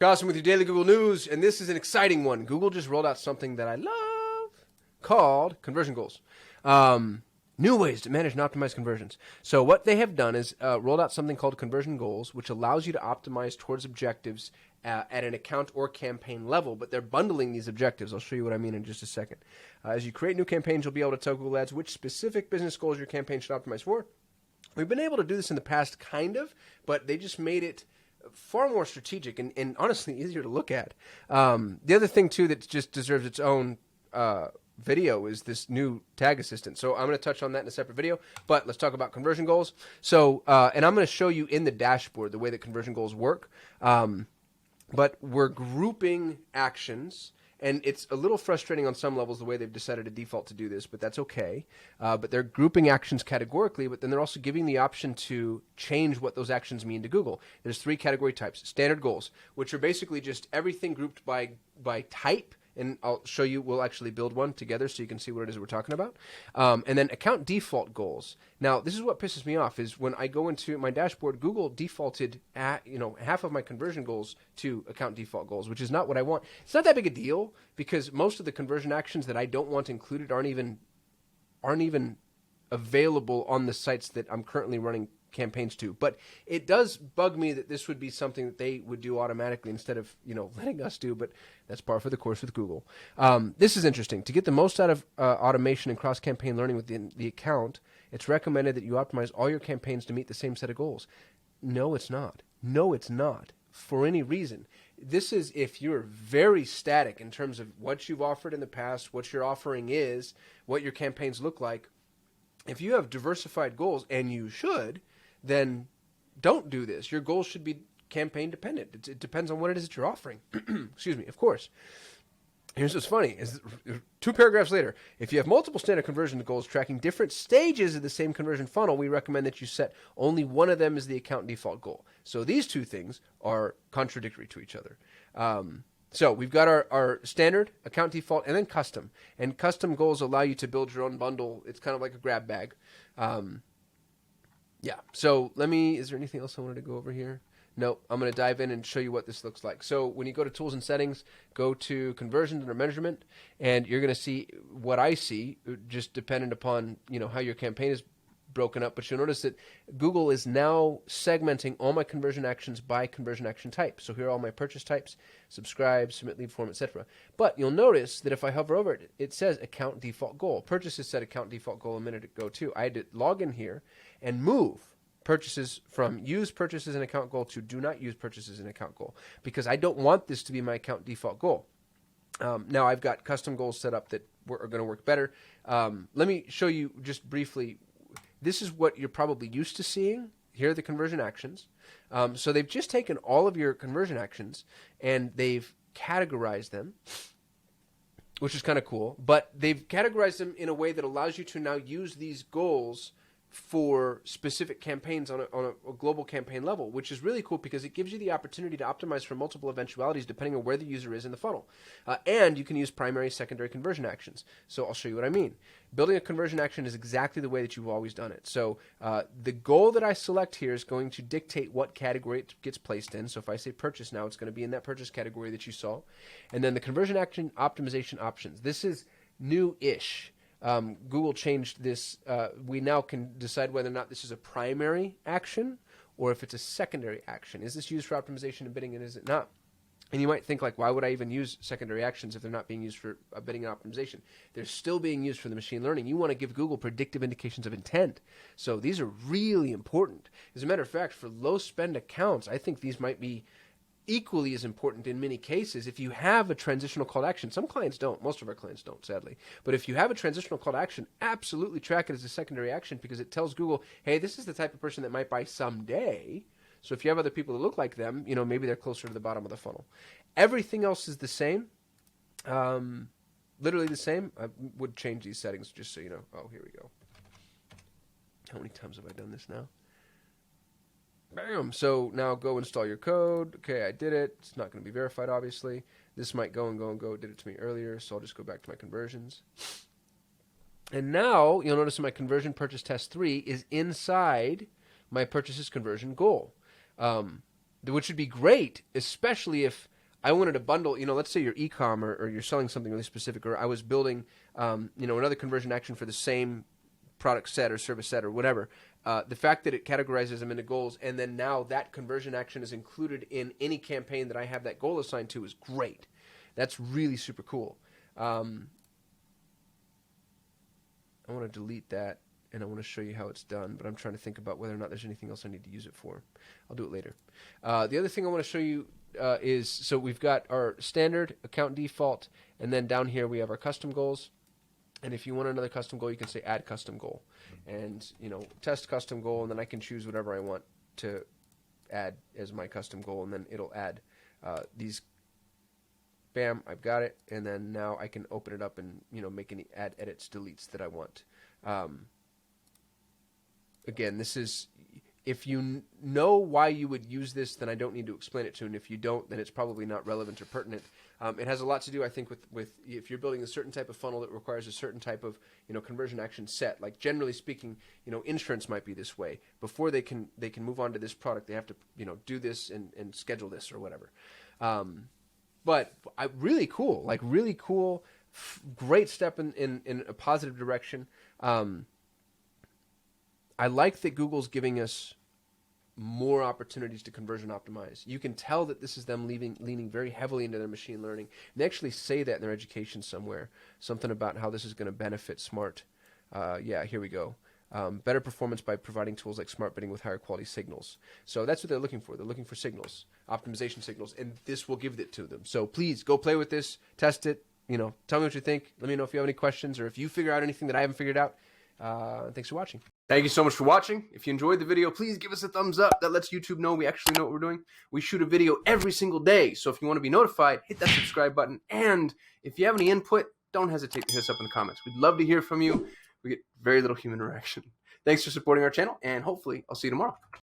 Awesome with your daily Google News, and this is an exciting one. Google just rolled out something that I love called conversion goals. New ways to manage and optimize conversions. So what they have done is rolled out something called conversion goals, which allows you to optimize towards objectives at an account or campaign level, but they're bundling these objectives. I'll show you what I mean in just a second. As you create new campaigns, you'll be able to tell Google Ads which specific business goals your campaign should optimize for. We've been able to do this in the past, kind of, but they just made it far more strategic and honestly easier to look at. The other thing, too, that just deserves its own video is this new tag assistant. So I'm going to touch on that in a separate video, but let's talk about conversion goals. So, and I'm going to show you in the dashboard the way that conversion goals work. But we're grouping actions, and it's a little frustrating on some levels the way they've decided to default to do this, but that's okay. But they're grouping actions categorically, but then they're also giving the option to change what those actions mean to Google. There's 3 category types. Standard goals, which are basically just everything grouped by type, and I'll show you, we'll actually build one together so you can see what it is we're talking about. And then account default goals. Now, this is what pisses me off, is when I go into my dashboard, Google defaulted half of my conversion goals to account default goals, which is not what I want. It's not that big a deal because most of the conversion actions that I don't want included aren't even available on the sites that I'm currently running campaigns to. But it does bug me that this would be something that they would do automatically instead of letting us do, but that's par for the course with Google. This is interesting. To get the most out of automation and cross-campaign learning within the account, it's recommended that you optimize all your campaigns to meet the same set of goals. No, it's not. No, it's not. For any reason. This is if you're very static in terms of what you've offered in the past, what your offering is, what your campaigns look like. If you have diversified goals, and you should, then don't do this. Your goals should be campaign dependent. It depends on what it is that you're offering. Excuse me, of course. Here's what's funny, is 2 paragraphs later, if you have multiple standard conversion goals tracking different stages of the same conversion funnel, we recommend that you set only one of them as the account default goal. So these 2 things are contradictory to each other. So we've got our standard, account default, and then custom. And custom goals allow you to build your own bundle. It's kind of like a grab bag. Yeah, so is there anything else I wanted to go over here? No, I'm going to dive in and show you what this looks like. So when you go to Tools and Settings, go to Conversions under Measurement, and you're going to see what I see, just dependent upon how your campaign is broken up. But you'll notice that Google is now segmenting all my conversion actions by conversion action type. So here are all my purchase types: subscribe, submit lead form, etc. But you'll notice that if I hover over it, it says account default goal. Purchases said account default goal a minute ago too. I had to log in here and move purchases from use purchases in account goal to do not use purchases in account goal, because I don't want this to be my account default goal. Now I've got custom goals set up that are going to work better. Let me show you just briefly. This is what you're probably used to seeing. Here are the conversion actions. So they've just taken all of your conversion actions and they've categorized them, which is kind of cool. But they've categorized them in a way that allows you to now use these goals for specific campaigns on a global campaign level, which is really cool because it gives you the opportunity to optimize for multiple eventualities depending on where the user is in the funnel. And you can use primary, secondary conversion actions. So I'll show you what I mean. Building a conversion action is exactly the way that you've always done it. So the goal that I select here is going to dictate what category it gets placed in. So if I say purchase now, it's going to be in that purchase category that you saw. And then the conversion action optimization options. This is new-ish. Google changed this. We now can decide whether or not this is a primary action or if it's a secondary action. Is this used for optimization and bidding, and is it not? And you might think, like, why would I even use secondary actions if they're not being used for bidding and optimization? They're still being used for the machine learning. You want to give Google predictive indications of intent. So these are really important. As a matter of fact, for low spend accounts, I think these might be equally as important in many cases. If you have a transitional call to action, some clients don't, most of our clients don't, sadly, but if you have a transitional call to action, absolutely track it as a secondary action because it tells Google, hey, this is the type of person that might buy someday. So if you have other people that look like them, maybe they're closer to the bottom of the funnel. Everything else is the same, literally the same. I would change these settings just so you know. Oh, here we go. How many times have I done this now? Bam! So now go install your code. Okay, I did it. It's not going to be verified, obviously. This might go and go and go. It did it to me earlier, so I'll just go back to my conversions. And now you'll notice my conversion purchase test 3 is inside my purchases conversion goal. which would be great, especially if I wanted to bundle, let's say you're e-com or you're selling something really specific, or I was building, another conversion action for the same product set or service set or whatever. The fact that it categorizes them into goals, and then now that conversion action is included in any campaign that I have that goal assigned to is great. That's really super cool. I want to delete that, and I want to show you how it's done, but I'm trying to think about whether or not there's anything else I need to use it for. I'll do it later. The other thing I want to show you is, so we've got our standard account default, and then down here we have our custom goals. And if you want another custom goal, you can say add custom goal, and test custom goal, and then I can choose whatever I want to add as my custom goal, and then it'll add these. Bam, I've got it, and then now I can open it up and make any add edits, deletes that I want. Again, this is, if you know why you would use this, then I don't need to explain it to you, and if you don't, then it's probably not relevant or pertinent. It has a lot to do, I think, with if you're building a certain type of funnel that requires a certain type of conversion action set. Like generally speaking, insurance might be this way. Before they can move on to this product, they have to do this and schedule this or whatever. But really cool, great step in a positive direction. I like that Google's giving us more opportunities to conversion optimize. You can tell that this is them leaning very heavily into their machine learning. They actually say that in their education somewhere, something about how this is going to benefit Smart. Yeah, here we go. Better performance by providing tools like Smart Bidding with higher quality signals. So that's what they're looking for. They're looking for signals, optimization signals, and this will give it to them. So please go play with this, test it. Tell me what you think. Let me know if you have any questions or if you figure out anything that I haven't figured out. Thanks for watching. Thank you so much for watching. If you enjoyed the video, please give us a thumbs up. That lets YouTube know we actually know what we're doing. We shoot a video every single day, so if you want to be notified, hit that subscribe button. And if you have any input, don't hesitate to hit us up in the comments. We'd love to hear from you. We get very little human interaction. Thanks for supporting our channel, and hopefully I'll see you tomorrow.